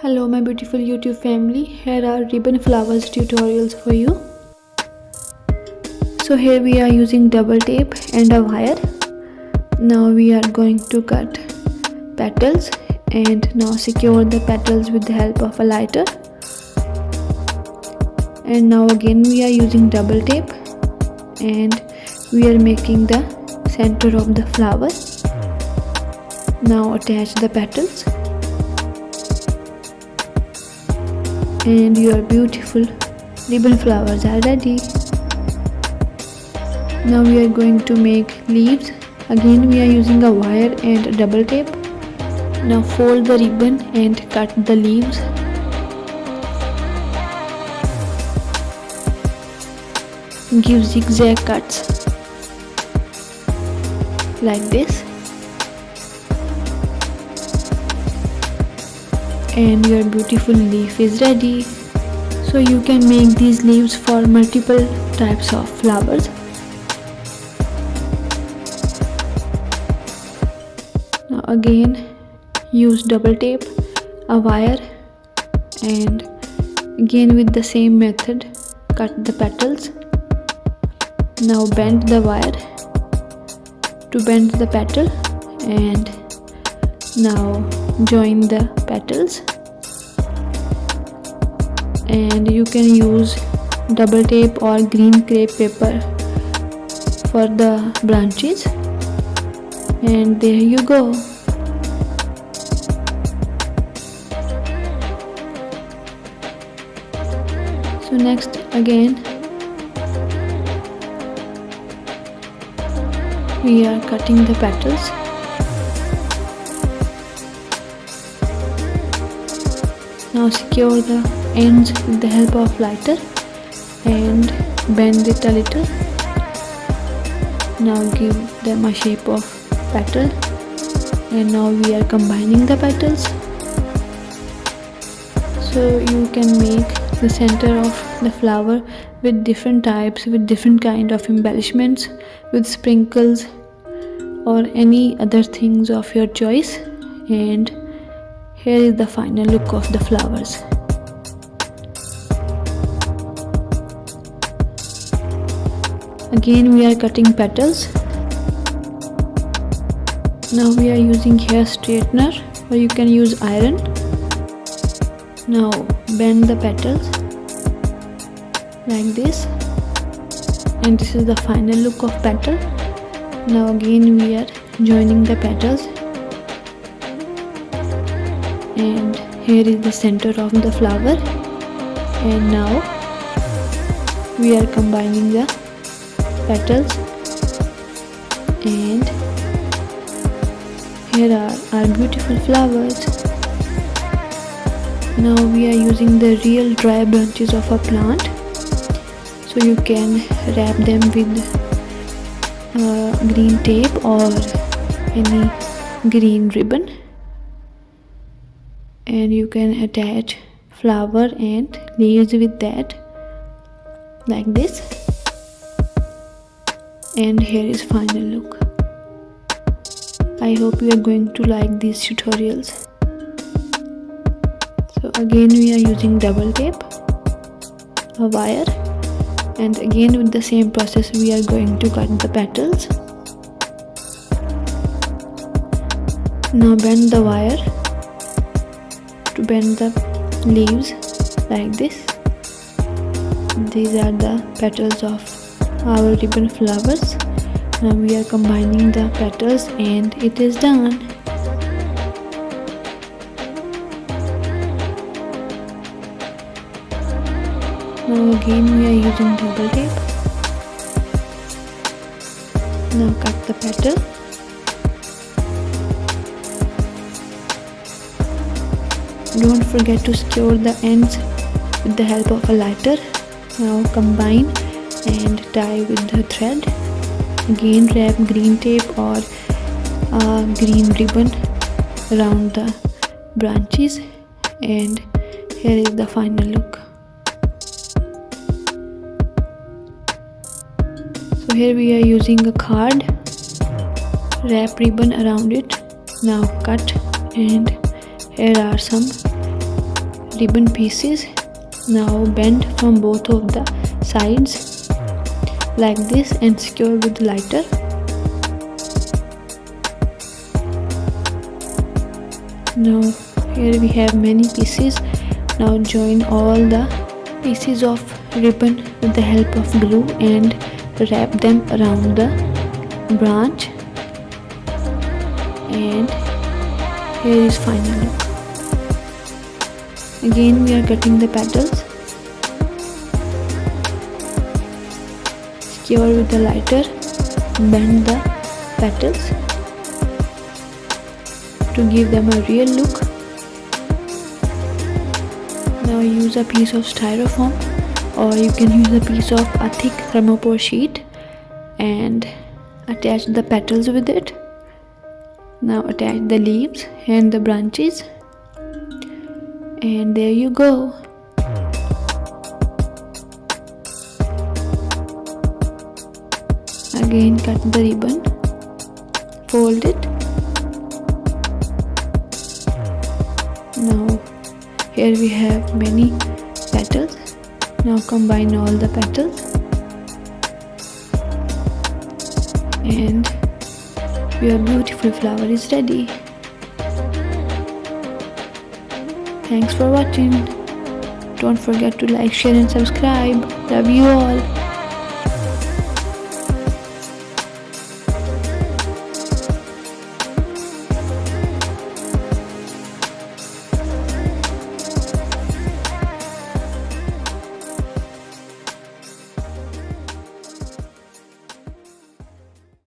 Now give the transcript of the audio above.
Hello my beautiful YouTube family, here are ribbon flowers tutorials for you. So here we are using double tape and a wire. Now we are going to cut petals and now secure the petals with the help of a lighter. And now again we are using double tape and we are making the center of the flower. Now attach the petals. And your beautiful ribbon flowers are ready. Now we are going to make leaves. Again we are using a wire and double tape. Now fold the ribbon and cut the leaves. Give zigzag cuts like this. And your beautiful leaf is ready. So you can make these leaves for multiple types of flowers. Now again use double tape, a wire, and again with the same method cut the petals. Now bend the wire to bend the petal and now join the petals. And you can use double tape or green crepe paper for the branches. And there you go. So next again we are cutting the petals. Now secure the ends with the help of lighter and bend it a little. Now give them a shape of petal, and now we are combining the petals. So you can make the center of the flower with different types, with different kind of embellishments, with sprinkles or any other things of your choice. And here is the final look of the flowers. Again we are cutting petals. Now we are using hair straightener, or you can use iron. Now bend the petals like this, and this is the final look of petal. Now again we are joining the petals, and here is the center of the flower. And now we are combining the petals, and here are our beautiful flowers. Now we are using the real dry branches of a plant, so you can wrap them with green tape or any green ribbon, and you can attach flower and leaves with that like this. And here is final look. I hope you are going to like these tutorials. So again we are using double tape, a wire, and again with the same process we are going to cut the petals. Now bend the wire to bend the leaves like this. These are the petals of our ribbon flowers. Now we are combining the petals and it is done. Now again we are using double tape. Now cut the petal. Don't forget to secure the ends with the help of a lighter. Now combine and tie with the thread. Again wrap green tape or green ribbon around the branches, and here is the final look. So here we are using a card, wrap ribbon around it. Now cut, and here are some ribbon pieces. Now bend from both of the sides like this and secure with the lighter. Now here we have many pieces. Now join all the pieces of ribbon with the help of glue and wrap them around the branch, and here is final look. Again we are cutting the petals. Secure with the lighter, bend the petals to give them a real look. Now use a piece of styrofoam, or you can use a piece of a thick thermopore sheet and attach the petals with it. Now attach the leaves and the branches, and there you go. Again cut the ribbon, fold it. Now here we have many petals. Now combine all the petals, and your beautiful flower is ready. Thanks for watching. Don't forget to like, share and subscribe. Love you all.